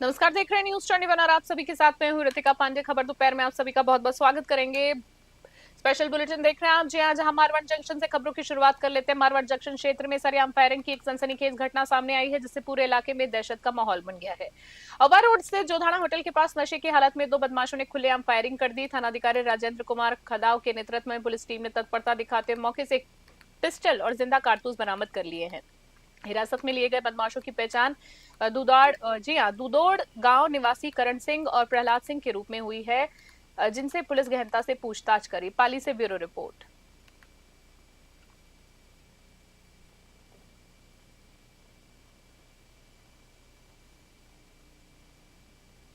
नमस्कार, देख रहे हैं न्यूज 21 और आप सभी के साथ मैं हूं ऋतिका पांडे। खबर दोपहर में आप सभी का बहुत बहुत स्वागत करेंगे। स्पेशल बुलेटिन देख रहे हैं आप। जी आज हम मारवाड़ जंक्शन से खबरों की शुरुआत कर लेते हैं। मारवाड़ जंक्शन क्षेत्र में सरेआम फायरिंग की एक सनसनीखेज घटना सामने आई है, जिससे पूरे इलाके में दहशत का माहौल बन गया है। अवा रोड से जोधाना होटल के पास नशे की हालत में दो बदमाशों ने खुलेआम फायरिंग कर दी। थानाधिकारी राजेंद्र कुमार खदाव के नेतृत्व में पुलिस टीम ने तत्परता दिखाते हुए मौके से एक पिस्टल और जिंदा कारतूस बरामद कर लिए हैं। हिरासत में लिए गए बदमाशों की पहचान दुदोड़ गांव निवासी करण सिंह और प्रहलाद सिंह के रूप में हुई है, जिनसे पुलिस गहनता से पूछताछ करी। पाली से ब्यूरो रिपोर्ट।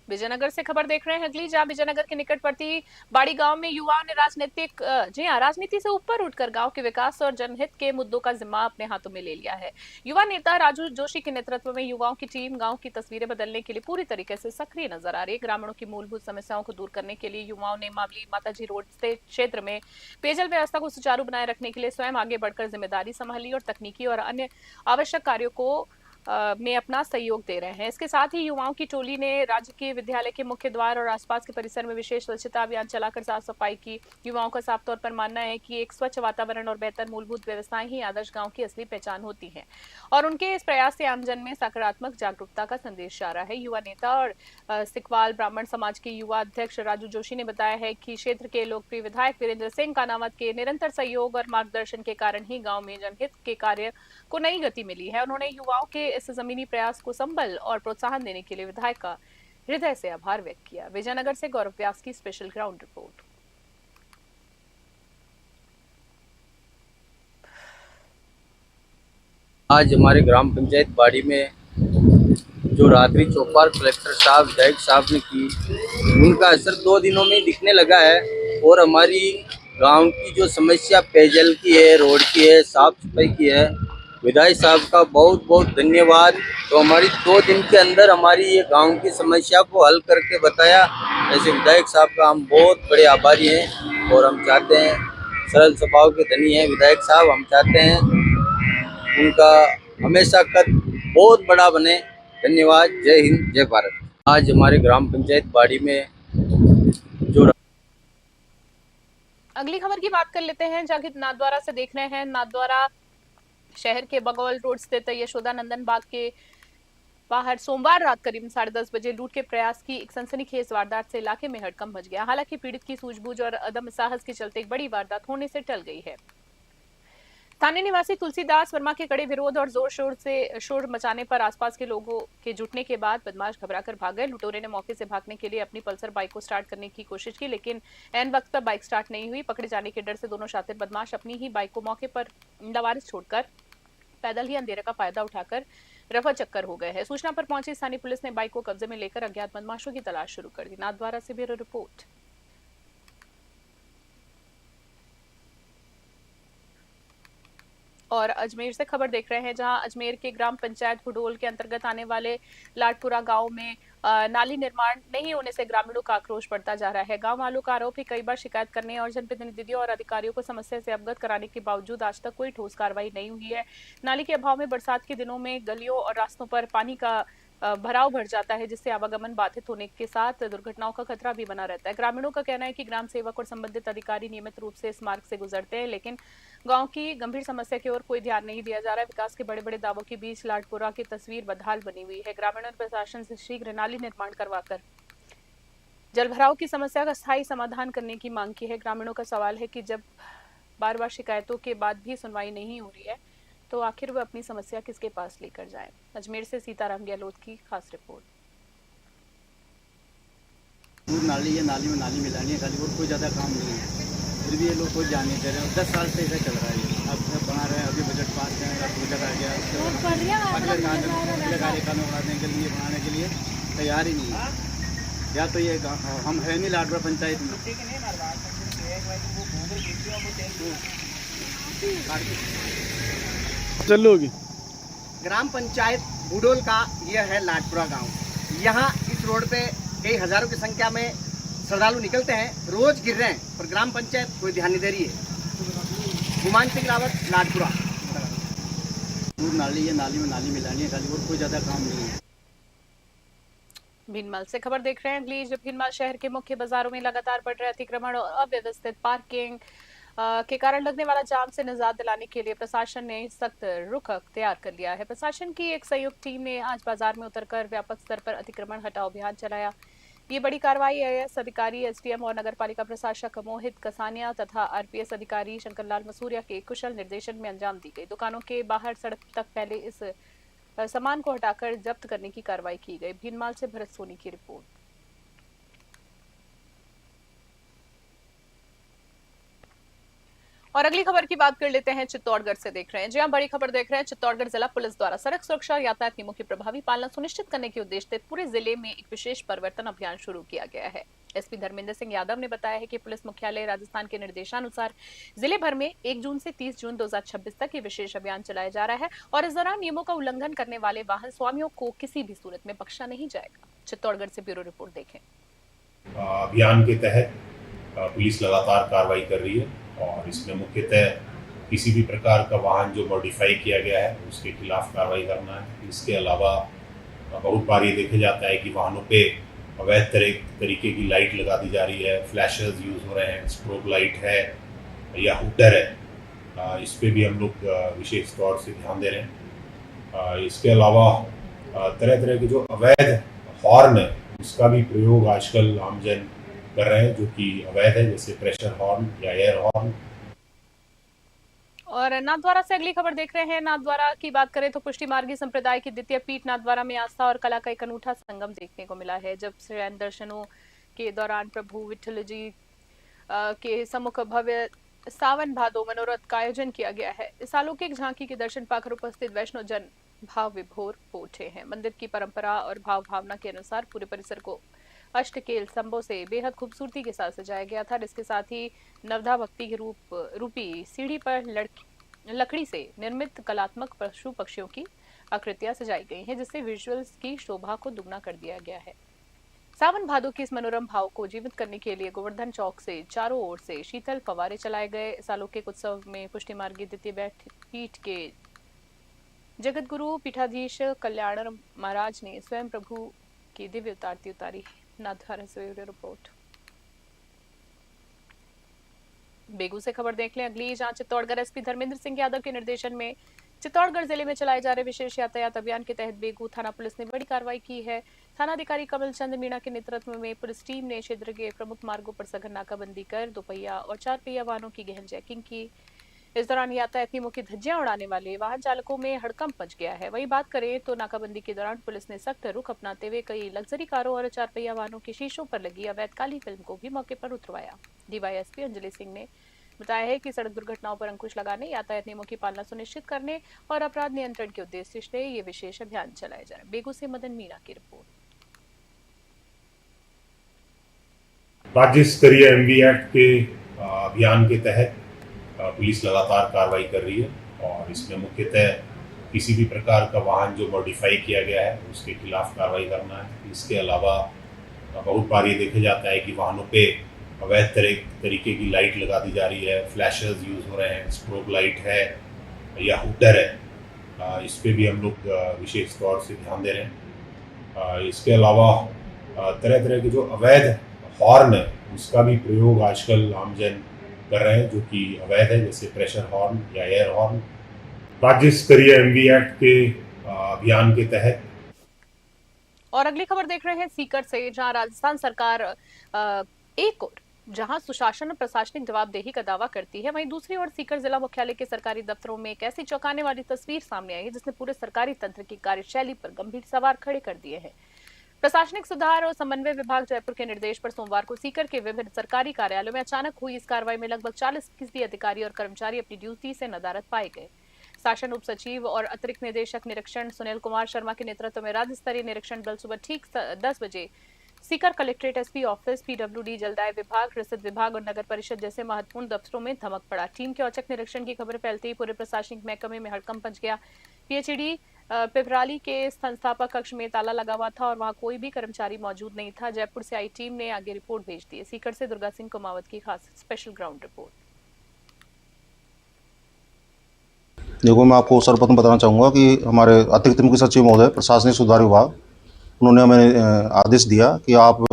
विजयनगर से खबर देख रहे हैं अगली, जहां विजयनगर के निकटवर्ती बाड़ी गांव में युवाओं ने राजनीति से ऊपर उठकर गांव के विकास और जनहित के मुद्दों का जिम्मा अपने हाथों में ले लिया है। युवा नेता राजू जोशी के नेतृत्व में युवाओं की टीम गांव की तस्वीरें बदलने के लिए पूरी तरीके से सक्रिय नजर आ रही है। ग्रामीणों की मूलभूत समस्याओं को दूर करने के लिए युवाओं ने मावली माताजी रोड स्थित क्षेत्र में पेयजल व्यवस्था को सुचारू बनाए रखने के लिए स्वयं आगे बढ़कर जिम्मेदारी संभाली और तकनीकी और अन्य आवश्यक कार्यों को में अपना सहयोग दे रहे हैं। इसके साथ ही युवाओं की टोली ने राज्य के विद्यालय के मुख्य द्वार और आसपास के परिसर में विशेष स्वच्छता अभियान चलाकर साफ सफाई की। युवाओं का साफ तौर पर मानना है कि एक स्वच्छ वातावरण और बेहतर मूलभूत व्यवस्थाएं ही आदर्श गांव की असली पहचान होती हैं और उनके इस प्रयास से आमजन में सकारात्मक जागरूकता का संदेश जा रहा है। युवा नेता और सिकवाल ब्राह्मण समाज के युवा अध्यक्ष राजू जोशी ने बताया है कि क्षेत्र के लोकप्रिय विधायक वीरेंद्र सिंह कानावत के निरंतर सहयोग और मार्गदर्शन के कारण ही गाँव में जनहित के कार्य को नई गति मिली है। उन्होंने युवाओं के इस जमीनी प्रयास को संबल और प्रोत्साहन देने के लिए विधायक का हृदय से आभार व्यक्त किया। विजयनगर से गौरव व्यास की स्पेशल ग्राउंड रिपोर्ट। आज हमारे ग्राम पंचायत बाड़ी में जो रात्रि चौपाल कलेक्टर साहब विधायक साहब ने की, उनका असर 2 दिनों में दिखने लगा है और हमारी गांव की जो समस्या पेयजल की है, रोड की है, साफ सफाई की है, विधायक साहब का बहुत बहुत धन्यवाद। तो हमारी 2 दिन के अंदर हमारी ये गांव की समस्या को हल करके बताया। ऐसे विधायक साहब का हम बहुत बड़े आभारी हैं और हम चाहते हैं, सरल स्वभाव के धनी हैं विधायक साहब, हम चाहते हैं उनका हमेशा कद बहुत बड़ा बने। धन्यवाद। जय हिंद, जय भारत। आज हमारे ग्राम पंचायत बाड़ी में जो अगली खबर की बात कर लेते हैं, जहां नाथद्वारा से देख रहे हैं। नाथद्वारा शहर के बगौल रोड स्थित यशोदा नंदन बाग के बाहर सोमवार रात करीब 10:30 बजे लूट के प्रयास की एक सनसनीखेज वारदात से इलाके में हड़कंप मच गया। हालांकि पीड़ित की सूझबूझ और अदम साहस के चलते एक बड़ी वारदात होने से टल गई है। स्थानीय निवासी तुलसीदास वर्मा के कड़े विरोध और जोर शोर से शोर मचाने पर आसपास के लोगों के जुटने के बाद बदमाश घबराकर भाग गए। लुटेरे ने मौके से भागने के लिए अपनी पल्सर बाइक को स्टार्ट करने की कोशिश की, लेकिन ऐन वक्त पर बाइक स्टार्ट नहीं हुई। पकड़े जाने के डर से दोनों शातिर बदमाश अपनी ही बाइक को मौके पर लवारिस छोड़कर पैदल ही अंधेरे का फायदा उठाकर रफा चक्कर हो गए हैं। सूचना पर पहुंची स्थानीय पुलिस ने बाइक को कब्जे में लेकर अज्ञात बदमाशों की तलाश शुरू कर दी। नाथद्वारा से ब्यूरो रिपोर्ट। और अजमेर से खबर देख रहे हैं, जहां अजमेर के ग्राम पंचायत भुडोल के अंतर्गत आने वाले लाडपुरा गांव में नाली निर्माण नहीं होने से ग्रामीणों का आक्रोश बढ़ता जा रहा है। गांव वालों का आरोप है कई बार शिकायत करने और जनप्रतिनिधियों और अधिकारियों को समस्या से अवगत कराने के बावजूद आज तक कोई ठोस कार्रवाई नहीं हुई है। नाली के अभाव में बरसात के दिनों में गलियों और रास्तों पर पानी का भराव बढ़ जाता है, जिससे आवागमन बाधित होने के साथ दुर्घटनाओं का खतरा भी बना रहता है। ग्रामीणों का कहना है कि ग्राम सेवक और संबंधित अधिकारी नियमित रूप से इस मार्ग से गुजरते हैं, लेकिन गांव की गंभीर समस्या की ओर कोई ध्यान नहीं दिया जा रहा है। विकास के बड़े बड़े दावों के बीच लाडपुरा की तस्वीर बदहाल बनी हुई है। ग्रामीणों ने प्रशासन से शीघ्र नाली निर्माण करवाकर जलभराव की समस्या का स्थायी समाधान करने की मांग की है। ग्रामीणों का सवाल है कि जब बार बार शिकायतों के बाद भी सुनवाई नहीं हो रही है, तो आखिर वह अपनी समस्या किसके पास लेकर जाए। अजमेर से सीताराम गहलोत की खास रिपोर्ट। दूर नाली है, नाली में नाली मिलानी है खाली, और कोई ज़्यादा काम नहीं है। फिर भी ये लोग कोई जान नहीं दे रहे हैं। 10 साल से ऐसा चल रहा है। अब सब बना रहे हैं, अभी बजट पास करेगा, बजट आ गया, अगले कार्यक्रम बनाने के लिए तैयार ही नहीं है। या तो ये हम है नहीं लाडपुरा पंचायत में। चलोगी ग्राम पंचायत भुडोल का यह है लाडपुरा गांव। यहाँ इस रोड पे कई हजारों की संख्या में श्रद्धालु निकलते हैं, रोज गिर रहे हैं, पर ग्राम पंचायत कोई ध्यान नहीं दे रही है। गुमान सिंह रावत, लाडपुरा। दूर नाली है, नाली में नाली मिलानी है खाली, और कोई ज़्यादा काम नहीं है। भीनमाल से खबर देख रहे हैं अगली। जब भीनमाल शहर के मुख्य बाजारों में लगातार बढ़ रहे अतिक्रमण और अव्यवस्थित पार्किंग के कारण लगने वाला जाम से निजात दिलाने के लिए प्रशासन ने सख्त रुख अख्तियार कर लिया है। प्रशासन की एक संयुक्त टीम ने आज बाजार में उतरकर व्यापक स्तर पर अतिक्रमण हटाओ अभियान चलाया। ये बड़ी कार्रवाई आईएएस अधिकारी, एसडीएम और नगरपालिका प्रशासक मोहित कसानिया तथा आरपीएस अधिकारी शंकरलाल मसूरिया के कुशल निर्देशन में अंजाम दी गई। दुकानों के बाहर सड़क तक पहले इस सामान को हटाकर जब्त करने की कार्रवाई की गई। भीनमाल से भरत सोनी की रिपोर्ट। और अगली खबर की बात कर लेते हैं चित्तौड़गढ़ से देख रहे हैं। जी हाँ, बड़ी खबर देख रहे हैं। चित्तौड़गढ़ जिला पुलिस द्वारा सड़क सुरक्षा और यातायात नियमों की प्रभावी पालना सुनिश्चित करने के उद्देश्य से पूरे जिले में एक विशेष परिवर्तन अभियान शुरू किया गया है। एसपी धर्मेंद्र सिंह यादव ने बताया है कि पुलिस मुख्यालय राजस्थान के निर्देशानुसार जिले भर में 1 जून से 30 जून 2026 तक ये विशेष अभियान चलाया जा रहा है और इस दौरान नियमों का उल्लंघन करने वाले वाहन स्वामियों को किसी भी सूरत में बख्शा नहीं जाएगा। चित्तौड़गढ़ से ब्यूरो रिपोर्ट देखें। अभियान के तहत पुलिस लगातार कार्रवाई कर रही है और इसमें मुख्यतः किसी भी प्रकार का वाहन जो मॉडिफाई किया गया है उसके खिलाफ कार्रवाई करना है। इसके अलावा बहुत बार ये देखा जाता है कि वाहनों पे अवैध तरीके की लाइट लगा दी जा रही है, फ्लैशर्स यूज़ हो रहे हैं, स्ट्रोब लाइट है या हुडर है। इस पे भी हम लोग विशेष तौर से ध्यान दे रहे हैं। इसके अलावा तरह तरह के जो अवैध हॉर्न है उसका भी प्रयोग आजकल आमजन कर रहे हैं जो कि अवैध है, जैसे प्रेशर हॉर्न या एयर हॉर्न। और नाथद्वारा से अगली खबर देख रहे हैं। नाथद्वारा की बात करें तो पुष्टि मार्गी संप्रदाय की द्वितीय पीठ नाथद्वारा में आस्था और कला का एक अनूठा संगम देखने को मिला है। जब शयन दर्शनों के दौरान प्रभु विठल जी के सम्मुख भव्य सावन भादो मनोरथ का आयोजन किया गया है। इस अलौकिक झांकी के दर्शन पाकर उपस्थित वैष्णव जन भाव विभोर हो उठे हैं। मंदिर की परंपरा और भाव भावना के अनुसार पूरे परिसर को अष्टकेल स्तंभों से बेहद खूबसूरती के साथ सजाया गया था। इसके साथ ही नवधा भक्ति के रूपी सीढ़ी पर लकड़ी से निर्मित कलात्मक पशु पक्षियों की आकृतियां सजाई गई हैं, जिससे विजुअल्स की शोभा को दुगना कर दिया गया है। सावन भादो के इस मनोरम भाव को जीवित करने के लिए गोवर्धन चौक से चारों ओर से शीतल फवारे चलाए गए। इस अलौकिक उत्सव में पुष्टि मार्गी द्वितीय पीठ के जगत गुरु पीठाधीश कल्याण महाराज ने स्वयं प्रभु की दिव्य आरती उतारी। नाथद्वारा से रिपोर्ट। बेगू से खबर देख लें अगली, जहां चित्तौड़गढ़ एसपी धर्मेंद्र सिंह यादव के निर्देशन में चित्तौड़गढ़ जिले में चलाए जा रहे विशेष यातायात अभियान के तहत बेगू थाना पुलिस ने बड़ी कार्रवाई की है। थानाधिकारी कमल चंद मीणा के नेतृत्व में पुलिस टीम ने क्षेत्र के प्रमुख मार्गों पर सघन नाकाबंदी कर 2 पहिया और 4 पहिया वाहनों की गहन चेकिंग की। इस दौरान यातायात नियमों की धज्जियां उड़ाने वाले वाहन चालकों में हड़कंप मच गया है। वहीं बात करें तो नाकाबंदी के दौरान पुलिस ने सख्त रुख अपनाते हुए कई लग्जरी कारों और 4 पहिया वाहनों के शीशों पर लगी अवैध काली फिल्म को भी मौके पर उतरवाया। डीवाईएसपी अंजलि सिंह ने बताया है कि सड़क दुर्घटनाओं पर अंकुश लगाने, यातायात नियमों की पालना सुनिश्चित करने और अपराध नियंत्रण के उद्देश्य से ये विशेष अभियान चलाया जा रहा है। बेगू से मदन मीणा की रिपोर्ट। राज्य स्तरीय एमवी एक्ट के अभियान के तहत पुलिस लगातार कार्रवाई कर रही है और इसमें मुख्यतः किसी भी प्रकार का वाहन जो मॉडिफाई किया गया है उसके खिलाफ कार्रवाई करना है। इसके अलावा बहुत बार ये देखा जाता है कि वाहनों पे अवैध तरीके की लाइट लगा दी जा रही है, फ्लैशर्स यूज़ हो रहे हैं, स्ट्रोब लाइट है या हुडर है। इस पे भी हम लोग विशेष तौर से ध्यान दे रहे हैं। इसके अलावा तरह तरह के जो अवैध हॉर्न है उसका भी प्रयोग आजकल आमजन कर रहे हैं जो कि अवैध है, जैसे प्रेशर हॉर्न या एयर हॉर्न। राज्य स्तरीय एमवी एक्ट के अभियान के तहत। और अगली खबर देख रहे हैं सीकर से, जहां राजस्थान सरकार एक और जहां सुशासन और प्रशासनिक जवाबदेही का दावा करती है, वहीं दूसरी ओर सीकर जिला मुख्यालय के सरकारी दफ्तरों में एक ऐसी चौंकाने वाली तस्वीर सामने आई है जिसने पूरे सरकारी तंत्र की कार्यशैली पर गंभीर सवाल खड़े कर दिए हैं। प्रशासनिक सुधार और समन्वय विभाग जयपुर के निर्देश पर सोमवार को सीकर के विभिन्न सरकारी कार्यालयों में अचानक हुई इस कार्रवाई में लगभग 40% अधिकारी और कर्मचारी अपनी ड्यूटी से नदारद पाए गए। शासन उप सचिव और अतिरिक्त निदेशक निरीक्षण सुनील कुमार शर्मा के नेतृत्व में राज्य स्तरीय निरीक्षण दल सुबह ठीक 10 बजे Sikar collectorate, SP office, PWD, जलदाय विभाग, रसद विभाग और नगर परिषद जैसे महत्वपूर्ण दफ्तरों में धमक पड़ा। टीम के औचक निरीक्षण की खबर फैलते ही पूरे प्रशासनिक महकमे में हड़कंप मच गया। पीएचईडी पिपराली के संस्थापक कक्ष में ताला लगा हुआ था और वहां कोई भी कर्मचारी मौजूद नहीं था। जयपुर से आई टीम ने आगे रिपोर्ट भेज दी है। सीकर से दुर्गा सिंह कुमावत की खास स्पेशल ग्राउंड रिपोर्ट। देखो, मैं आपको सर्वप्रथम बताना चाहूँगा कि हमारे अतिरिक्त मुख्य सचिव महोदय, प्रशासनिक सुधार विभाग, उन्होंने हमें आदेश दिया कि आप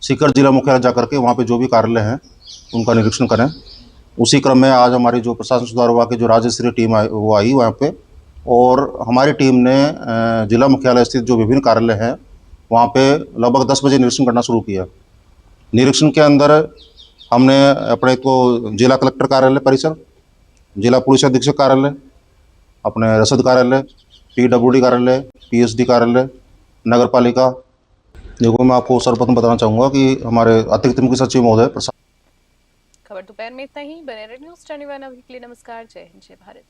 सीकर जिला मुख्यालय जा करके वहाँ पे जो भी कार्यालय हैं उनका निरीक्षण करें। उसी क्रम में आज हमारी जो प्रशासन सुधार विभाग की जो राज्य स्तरीय टीम आई वहाँ पे, और हमारी टीम ने जिला मुख्यालय स्थित जो विभिन्न कार्यालय हैं वहाँ पे लगभग 10 बजे निरीक्षण करना शुरू किया। निरीक्षण के अंदर हमने अपने को जिला कलेक्टर कार्यालय परिसर, जिला पुलिस अधीक्षक कार्यालय, अपने रसद कार्यालय, PWD कार्यालय, PSD कार्यालय, नगर पालिका, देखो मैं आपको सर्वप्रथम बताना चाहूँगा कि हमारे अतिरिक्त मुख्य सचिव महोदय खबर दोपहर में इतना ही। बने रहिए न्यूज़ 21 वीकली। नमस्कार, जय हिंद, जय भारत।